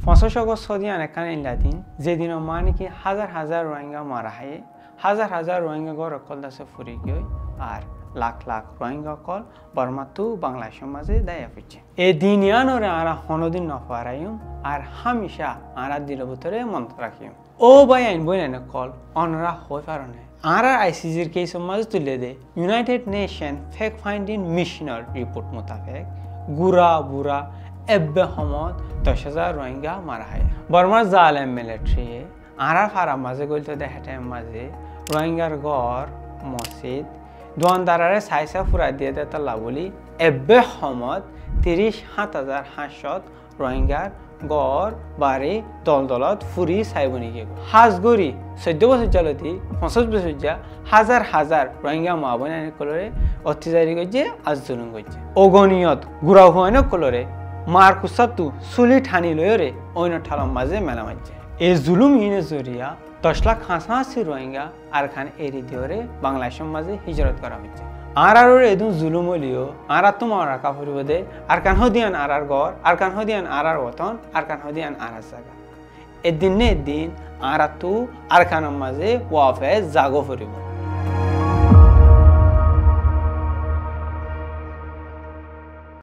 ৫০০ August সদিয়ান এখানে ইলাদিন যেদিন মানে কি হাজার হাজার রোহিঙ্গা মারা হয় হাজার হাজার রোহিঙ্গা গড় অকল দাসে ফুরি গই আর লাখ লাখ রোহিঙ্গা কল বর্মাতু বাংলাদেশের মাঝে দায়া হচ্ছে এই দিন ইয়ানোরে আরা হনদিন নফারাইম আর হামেশা আরা দিল ভিতরে মন্ত্র রাখিম ও ভাই আইন বই না কল অনরা হয়ে পারে আর আইসিজির কেসের মাঝে তুলে দে ইউনাইটেড নেশন ফ্যাক্ট ফাইন্ডিং মিশনের রিপোর্ট মোতাবেক গুড়া বুড়া এব্বে সমত ১০,০০০ রোহিঙ্গা মারা হয় বর্মার জালেম মিলিটারি আর ফারার মাঝে গলতে দেখাটার মাঝে রোহিঙ্গার গড় মসজিদ দোয়ানদারারে সাইসা ফুরা দিয়ে দেতাল্লা বলি এব্বে সমত ৩৭,৭৫০ রোহিঙ্গার গড় বাড়ি দলদলত ফুরি সাইবনিকে হাজগরি ১৪ বছর চলতি ৫০ বছর যা হাজার হাজার রোহিঙ্গা মা বোন কলরে অত্যাচারী করছে আজ জুলুম করছে অগণিয়ত গুড়াও হয় না কলরে মার কুসাতু চুলি ঠানি লয়রে অন্য ঠালার মাঝে মেলা মারছে এই জুলুম ইনে জরিয়া ১০ লাখ হাসাহাসি রোহিঙ্গা আর খান এরি দিওরে বাংলাদেশের মাঝে হিজরত করা হচ্ছে আর এদু জুলুম হলিও আর তোমার রাখা ফুরিব দে আর কান হদিয়ান আর ঘর আর কান হদিয়ান আর ওতন আর কান হদিয়ান আর জায়গা এদিন আর তু আর খানের মাঝে ওয়াফে জাগো ফুরিব